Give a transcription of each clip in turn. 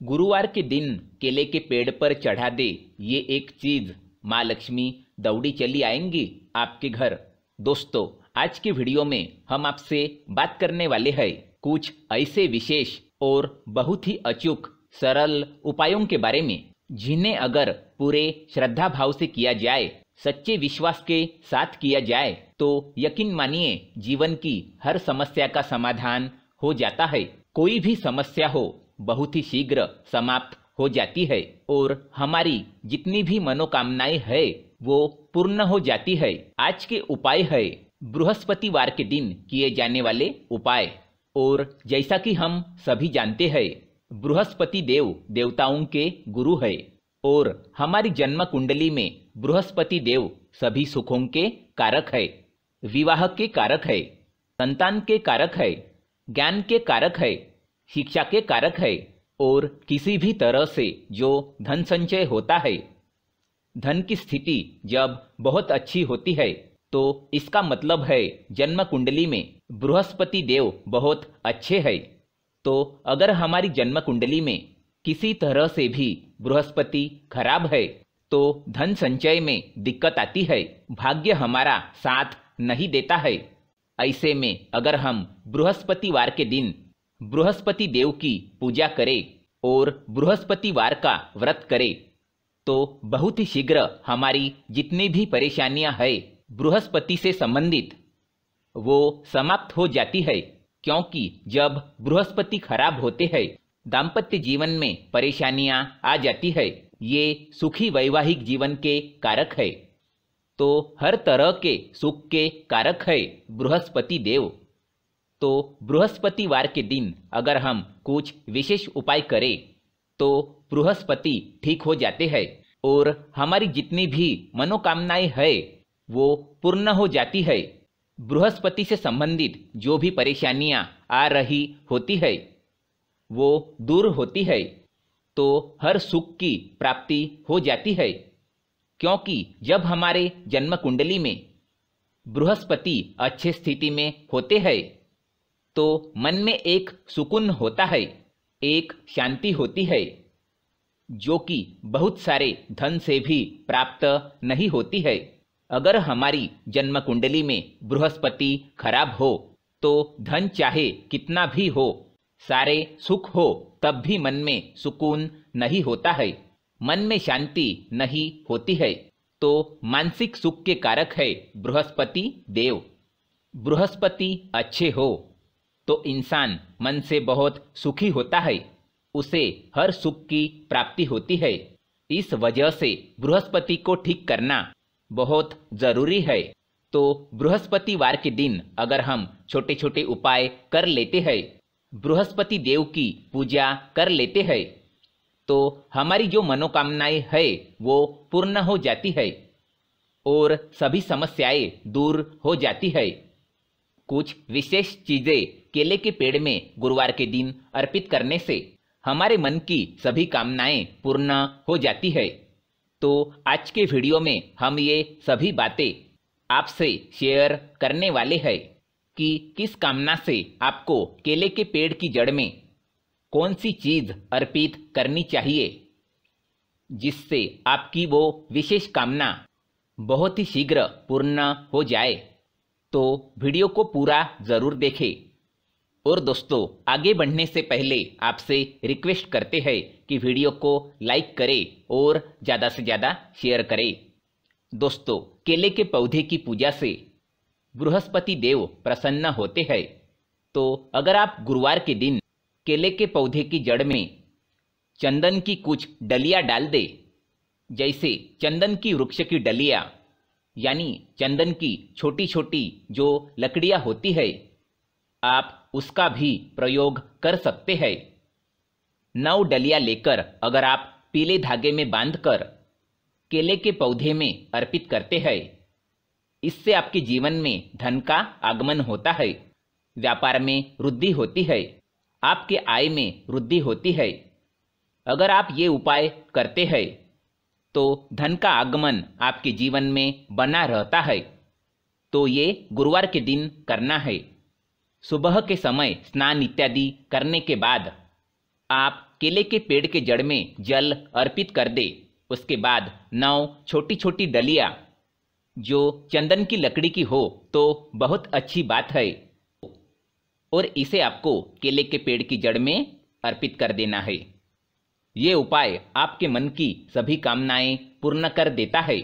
गुरुवार के दिन केले के पेड़ पर चढ़ा दे ये एक चीज, माँ लक्ष्मी दौड़ी चली आएंगी आपके घर। दोस्तों, आज के वीडियो में हम आपसे बात करने वाले हैं कुछ ऐसे विशेष और बहुत ही अचूक सरल उपायों के बारे में, जिन्हें अगर पूरे श्रद्धा भाव से किया जाए, सच्चे विश्वास के साथ किया जाए, तो यकीन मानिए जीवन की हर समस्या का समाधान हो जाता है। कोई भी समस्या हो बहुत ही शीघ्र समाप्त हो जाती है और हमारी जितनी भी मनोकामनाएं है वो पूर्ण हो जाती है। आज के उपाय है बृहस्पतिवार के दिन किए जाने वाले उपाय। और जैसा कि हम सभी जानते हैं, बृहस्पति देव देवताओं के गुरु है और हमारी जन्म कुंडली में बृहस्पति देव सभी सुखों के कारक है, विवाह के कारक है, संतान के कारक है, ज्ञान के कारक है, शिक्षा के कारक है और किसी भी तरह से जो धन संचय होता है, धन की स्थिति जब बहुत अच्छी होती है, तो इसका मतलब है जन्म कुंडली में बृहस्पति देव बहुत अच्छे हैं। तो अगर हमारी जन्म कुंडली में किसी तरह से भी बृहस्पति खराब है तो धन संचय में दिक्कत आती है, भाग्य हमारा साथ नहीं देता है। ऐसे में अगर हम बृहस्पतिवार के दिन बृहस्पति देव की पूजा करें और बृहस्पतिवार का व्रत करें, तो बहुत ही शीघ्र हमारी जितनी भी परेशानियां हैं बृहस्पति से संबंधित वो समाप्त हो जाती है। क्योंकि जब बृहस्पति खराब होते हैं, दाम्पत्य जीवन में परेशानियां आ जाती है। ये सुखी वैवाहिक जीवन के कारक है, तो हर तरह के सुख के कारक है बृहस्पति देव। तो बृहस्पतिवार के दिन अगर हम कुछ विशेष उपाय करें तो बृहस्पति ठीक हो जाते हैं और हमारी जितनी भी मनोकामनाएं है वो पूर्ण हो जाती है। बृहस्पति से संबंधित जो भी परेशानियां आ रही होती है वो दूर होती है, तो हर सुख की प्राप्ति हो जाती है। क्योंकि जब हमारे जन्म कुंडली में बृहस्पति अच्छे स्थिति में होते हैं तो मन में एक सुकून होता है, एक शांति होती है, जो कि बहुत सारे धन से भी प्राप्त नहीं होती है। अगर हमारी जन्म कुंडली में बृहस्पति खराब हो तो धन चाहे कितना भी हो, सारे सुख हो, तब भी मन में सुकून नहीं होता है, मन में शांति नहीं होती है। तो मानसिक सुख के कारक है बृहस्पति देव। बृहस्पति अच्छे हो तो इंसान मन से बहुत सुखी होता है, उसे हर सुख की प्राप्ति होती है। इस वजह से बृहस्पति को ठीक करना बहुत जरूरी है। तो बृहस्पतिवार के दिन अगर हम छोटे छोटे उपाय कर लेते हैं, बृहस्पति देव की पूजा कर लेते हैं, तो हमारी जो मनोकामनाएं है वो पूर्ण हो जाती है और सभी समस्याएं दूर हो जाती है। कुछ विशेष चीजें केले के पेड़ में गुरुवार के दिन अर्पित करने से हमारे मन की सभी कामनाएं पूर्ण हो जाती है। तो आज के वीडियो में हम ये सभी बातें आपसे शेयर करने वाले हैं कि किस कामना से आपको केले के पेड़ की जड़ में कौन सी चीज अर्पित करनी चाहिए, जिससे आपकी वो विशेष कामना बहुत ही शीघ्र पूर्ण हो जाए। तो वीडियो को पूरा जरूर देखें। और दोस्तों, आगे बढ़ने से पहले आपसे रिक्वेस्ट करते हैं कि वीडियो को लाइक करें और ज़्यादा से ज़्यादा शेयर करें। दोस्तों, केले के पौधे की पूजा से बृहस्पति देव प्रसन्न होते हैं। तो अगर आप गुरुवार के दिन केले के पौधे की जड़ में चंदन की कुछ डलियां डाल दें, जैसे चंदन की वृक्ष की डलियां, यानी चंदन की छोटी छोटी जो लकड़ियां होती है, आप उसका भी प्रयोग कर सकते हैं। 9 डलियां लेकर अगर आप पीले धागे में बांधकर केले के पौधे में अर्पित करते हैं, इससे आपके जीवन में धन का आगमन होता है, व्यापार में वृद्धि होती है, आपके आय में वृद्धि होती है। अगर आप ये उपाय करते हैं तो धन का आगमन आपके जीवन में बना रहता है। तो ये गुरुवार के दिन करना है। सुबह के समय स्नान इत्यादि करने के बाद आप केले के पेड़ के जड़ में जल अर्पित कर दे। उसके बाद 9 छोटी छोटी डलियां जो चंदन की लकड़ी की हो तो बहुत अच्छी बात है, और इसे आपको केले के पेड़ की जड़ में अर्पित कर देना है। ये उपाय आपके मन की सभी कामनाएं पूर्ण कर देता है।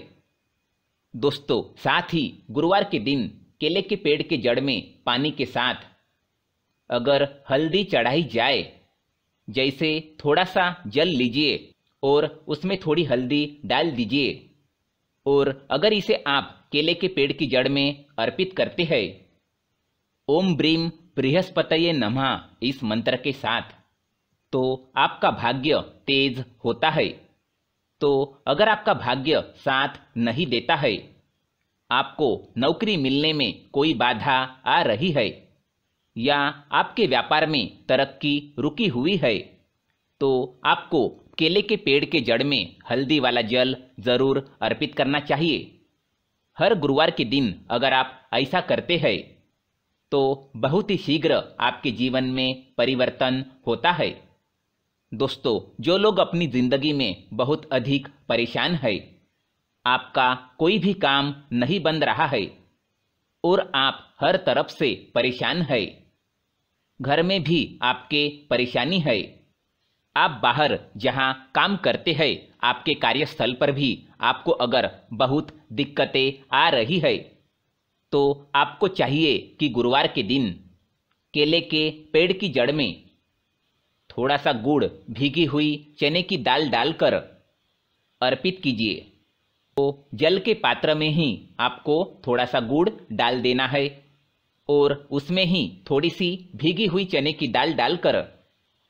दोस्तों, साथ ही गुरुवार के दिन केले के पेड़ के जड़ में पानी के साथ अगर हल्दी चढ़ाई जाए, जैसे थोड़ा सा जल लीजिए और उसमें थोड़ी हल्दी डाल दीजिए, और अगर इसे आप केले के पेड़ की जड़ में अर्पित करते हैं ओम ब्रीम बृहस्पतये नमः इस मंत्र के साथ, तो आपका भाग्य तेज होता है। तो अगर आपका भाग्य साथ नहीं देता है, आपको नौकरी मिलने में कोई बाधा आ रही है, या आपके व्यापार में तरक्की रुकी हुई है, तो आपको केले के पेड़ के जड़ में हल्दी वाला जल जरूर अर्पित करना चाहिए। हर गुरुवार के दिन अगर आप ऐसा करते हैं तो बहुत ही शीघ्र आपके जीवन में परिवर्तन होता है। दोस्तों, जो लोग अपनी जिंदगी में बहुत अधिक परेशान है, आपका कोई भी काम नहीं बन रहा है और आप हर तरफ से परेशान है, घर में भी आपके परेशानी है, आप बाहर जहां काम करते हैं आपके कार्यस्थल पर भी आपको अगर बहुत दिक्कतें आ रही है, तो आपको चाहिए कि गुरुवार के दिन केले के पेड़ की जड़ में थोड़ा सा गुड़, भीगी हुई चने की दाल डालकर अर्पित कीजिए। तो जल के पात्र में ही आपको थोड़ा सा गुड़ डाल देना है और उसमें ही थोड़ी सी भीगी हुई चने की दाल डालकर,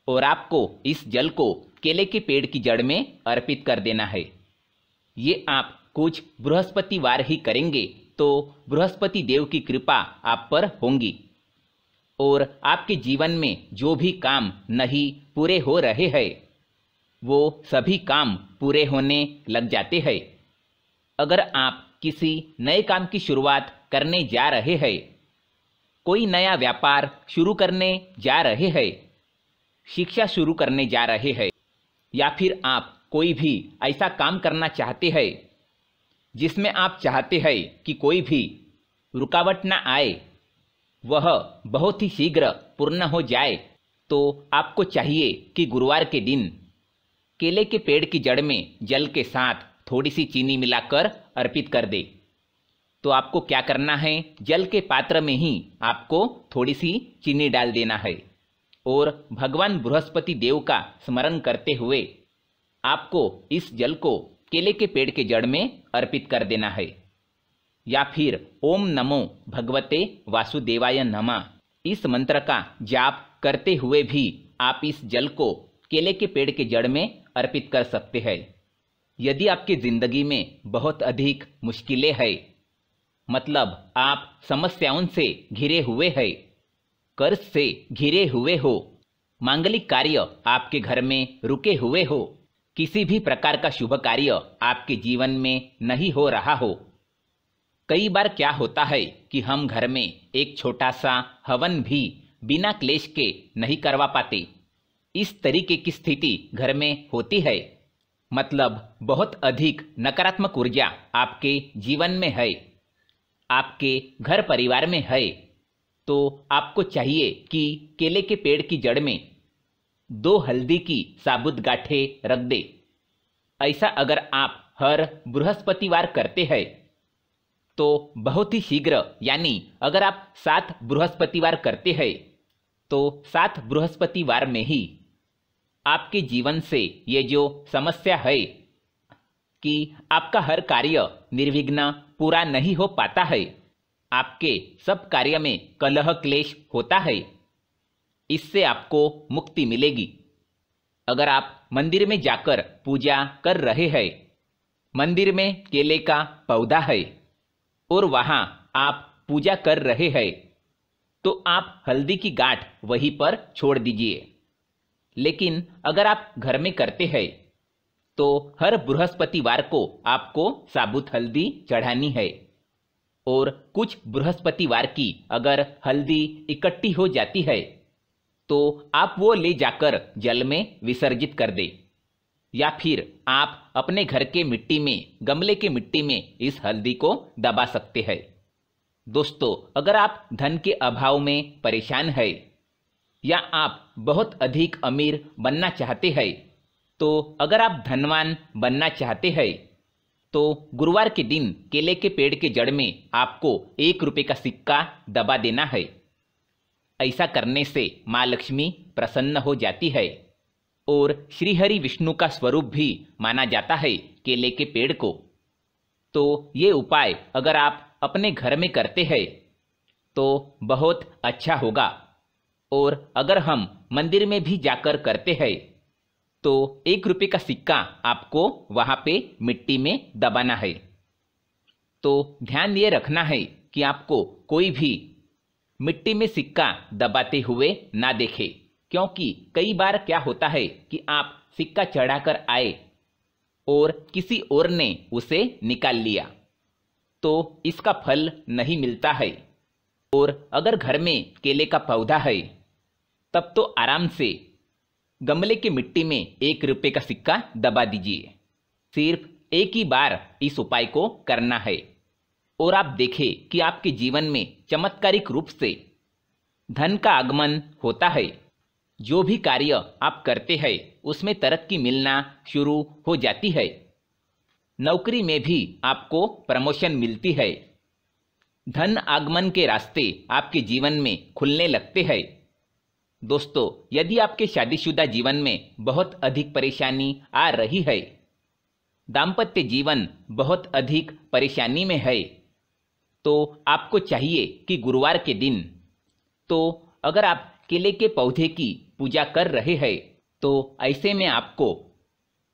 और आपको इस जल को केले के पेड़ की जड़ में अर्पित कर देना है। ये आप कुछ बृहस्पतिवार ही करेंगे तो बृहस्पति देव की कृपा आप पर होंगी, और आपके जीवन में जो भी काम नहीं पूरे हो रहे हैं वो सभी काम पूरे होने लग जाते हैं। अगर आप किसी नए काम की शुरुआत करने जा रहे हैं, कोई नया व्यापार शुरू करने जा रहे हैं, शिक्षा शुरू करने जा रहे हैं, या फिर आप कोई भी ऐसा काम करना चाहते हैं जिसमें आप चाहते हैं कि कोई भी रुकावट ना आए, वह बहुत ही शीघ्र पूर्ण हो जाए, तो आपको चाहिए कि गुरुवार के दिन केले के पेड़ की जड़ में जल के साथ थोड़ी सी चीनी मिलाकर अर्पित कर दे। तो आपको क्या करना है, जल के पात्र में ही आपको थोड़ी सी चीनी डाल देना है और भगवान बृहस्पति देव का स्मरण करते हुए आपको इस जल को केले के पेड़ के जड़ में अर्पित कर देना है। या फिर ओम नमो भगवते वासुदेवाय नमः इस मंत्र का जाप करते हुए भी आप इस जल को केले के पेड़ के जड़ में अर्पित कर सकते हैं। यदि आपकी जिंदगी में बहुत अधिक मुश्किलें हैं, मतलब आप समस्याओं से घिरे हुए हैं, कर्ज से घिरे हुए हो, मांगलिक कार्य आपके घर में रुके हुए हो, किसी भी प्रकार का शुभ कार्य आपके जीवन में नहीं हो रहा हो, कई बार क्या होता है कि हम घर में एक छोटा सा हवन भी बिना क्लेश के नहीं करवा पाते। इस तरीके की स्थिति घर में होती है, मतलब बहुत अधिक नकारात्मक ऊर्जा आपके जीवन में है, आपके घर परिवार में है, तो आपको चाहिए कि केले के पेड़ की जड़ में 2 हल्दी की साबुत गांठें रख दे। ऐसा अगर आप हर बृहस्पतिवार करते हैं तो बहुत ही शीघ्र, यानी अगर आप 7 बृहस्पतिवार करते हैं तो 7 बृहस्पतिवार में ही आपके जीवन से ये जो समस्या है कि आपका हर कार्य निर्विघ्न पूरा नहीं हो पाता है, आपके सब कार्य में कलह क्लेश होता है, इससे आपको मुक्ति मिलेगी। अगर आप मंदिर में जाकर पूजा कर रहे हैं, मंदिर में केले का पौधा है और वहां आप पूजा कर रहे हैं, तो आप हल्दी की गांठ वहीं पर छोड़ दीजिए। लेकिन अगर आप घर में करते हैं तो हर बृहस्पतिवार को आपको साबुत हल्दी चढ़ानी है, और कुछ बृहस्पतिवार की अगर हल्दी इकट्ठी हो जाती है तो आप वो ले जाकर जल में विसर्जित कर दें, या फिर आप अपने घर के मिट्टी में, गमले के मिट्टी में इस हल्दी को दबा सकते हैं। दोस्तों, अगर आप धन के अभाव में परेशान हैं या आप बहुत अधिक अमीर बनना चाहते हैं, तो अगर आप धनवान बनना चाहते हैं तो गुरुवार के दिन केले के पेड़ के जड़ में आपको 1 रुपये का सिक्का दबा देना है। ऐसा करने से माँ लक्ष्मी प्रसन्न हो जाती है और श्रीहरि विष्णु का स्वरूप भी माना जाता है केले के पेड़ को। तो ये उपाय अगर आप अपने घर में करते हैं तो बहुत अच्छा होगा, और अगर हम मंदिर में भी जाकर करते हैं तो 1 रुपये का सिक्का आपको वहाँ पे मिट्टी में दबाना है। तो ध्यान ये रखना है कि आपको कोई भी मिट्टी में सिक्का दबाते हुए ना देखे, क्योंकि कई बार क्या होता है कि आप सिक्का चढ़ाकर आए और किसी और ने उसे निकाल लिया, तो इसका फल नहीं मिलता है। और अगर घर में केले का पौधा है तब तो आराम से गमले की मिट्टी में 1 रुपये का सिक्का दबा दीजिए। सिर्फ एक ही बार इस उपाय को करना है और आप देखें कि आपके जीवन में चमत्कारिक रूप से धन का आगमन होता है। जो भी कार्य आप करते हैं उसमें तरक्की मिलना शुरू हो जाती है। नौकरी में भी आपको प्रमोशन मिलती है। धन आगमन के रास्ते आपके जीवन में खुलने लगते हैं। दोस्तों, यदि आपके शादीशुदा जीवन में बहुत अधिक परेशानी आ रही है, दाम्पत्य जीवन बहुत अधिक परेशानी में है, तो आपको चाहिए कि गुरुवार के दिन, तो अगर आप केले के पौधे की पूजा कर रहे हैं तो ऐसे में आपको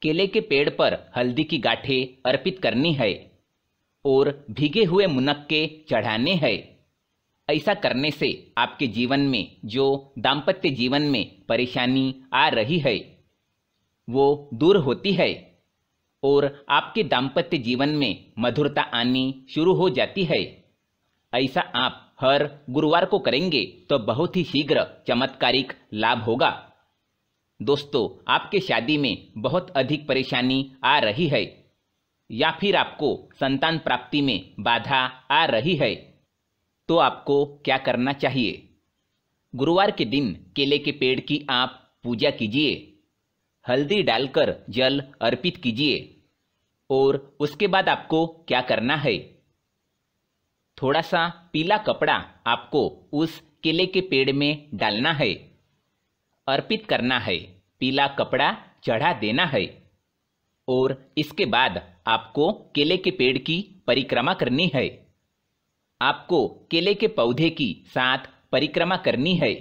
केले के पेड़ पर हल्दी की गांठें अर्पित करनी है और भीगे हुए मुनक्के चढ़ाने हैं। ऐसा करने से आपके जीवन में जो दाम्पत्य जीवन में परेशानी आ रही है वो दूर होती है और आपके दाम्पत्य जीवन में मधुरता आनी शुरू हो जाती है। ऐसा आप हर गुरुवार को करेंगे तो बहुत ही शीघ्र चमत्कारिक लाभ होगा। दोस्तों, आपके शादी में बहुत अधिक परेशानी आ रही है या फिर आपको संतान प्राप्ति में बाधा आ रही है, तो आपको क्या करना चाहिए? गुरुवार के दिन केले के पेड़ की आप पूजा कीजिए, हल्दी डालकर जल अर्पित कीजिए और उसके बाद आपको क्या करना है? थोड़ा सा पीला कपड़ा आपको उस केले के पेड़ में डालना है, अर्पित करना है, पीला कपड़ा चढ़ा देना है और इसके बाद आपको केले के पेड़ की परिक्रमा करनी है। आपको केले के पौधे की 7 परिक्रमा करनी है।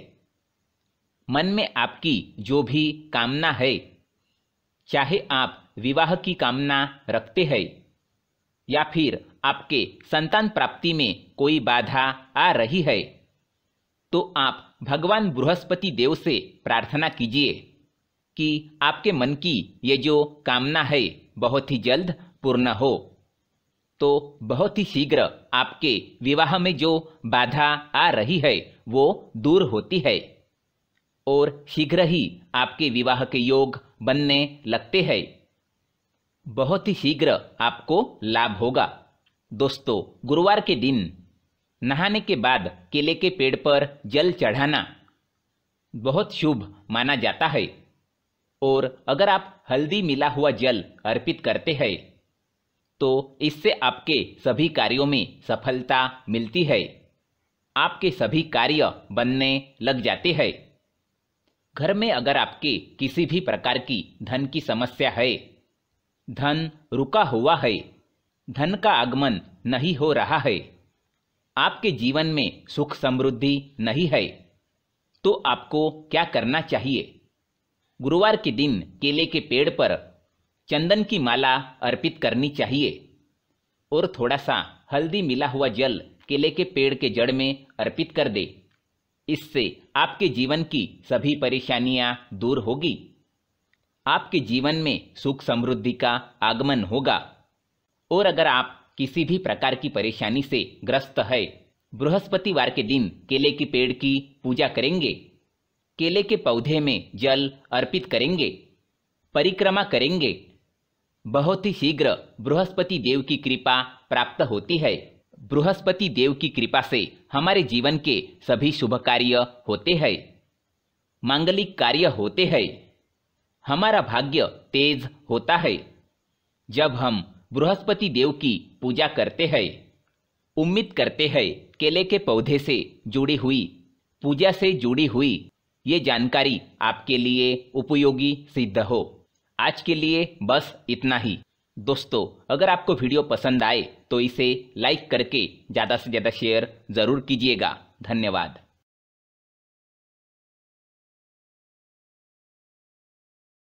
मन में आपकी जो भी कामना है, चाहे आप विवाह की कामना रखते हैं या फिर आपके संतान प्राप्ति में कोई बाधा आ रही है, तो आप भगवान बृहस्पति देव से प्रार्थना कीजिए कि आपके मन की ये जो कामना है बहुत ही जल्द पूर्ण हो। तो बहुत ही शीघ्र आपके विवाह में जो बाधा आ रही है वो दूर होती है और शीघ्र ही आपके विवाह के योग बनने लगते हैं। बहुत ही शीघ्र आपको लाभ होगा। दोस्तों, गुरुवार के दिन नहाने के बाद केले के पेड़ पर जल चढ़ाना बहुत शुभ माना जाता है और अगर आप हल्दी मिला हुआ जल अर्पित करते हैं तो इससे आपके सभी कार्यों में सफलता मिलती है, आपके सभी कार्य बनने लग जाते हैं। घर में अगर आपके किसी भी प्रकार की धन की समस्या है, धन रुका हुआ है, धन का आगमन नहीं हो रहा है, आपके जीवन में सुख समृद्धि नहीं है, तो आपको क्या करना चाहिए? गुरुवार के दिन केले के पेड़ पर चंदन की माला अर्पित करनी चाहिए और थोड़ा सा हल्दी मिला हुआ जल केले के पेड़ के जड़ में अर्पित कर दे। इससे आपके जीवन की सभी परेशानियां दूर होगी, आपके जीवन में सुख समृद्धि का आगमन होगा। और अगर आप किसी भी प्रकार की परेशानी से ग्रस्त है, बृहस्पतिवार के दिन केले के पेड़ की पूजा करेंगे। केले के पौधे में जल अर्पित करेंगे, परिक्रमा करेंगे। बहुत ही शीघ्र बृहस्पति देव की कृपा प्राप्त होती है। बृहस्पति देव की कृपा से हमारे जीवन के सभी शुभ कार्य होते हैं, मांगलिक कार्य होते हैं, हमारा भाग्य तेज होता है जब हम बृहस्पति देव की पूजा करते हैं। उम्मीद करते हैं केले के पौधे से जुड़ी हुई, पूजा से जुड़ी हुई ये जानकारी आपके लिए उपयोगी सिद्ध हो। आज के लिए बस इतना ही। दोस्तों, अगर आपको वीडियो पसंद आए तो इसे लाइक करके ज़्यादा से ज़्यादा शेयर ज़रूर कीजिएगा। धन्यवाद।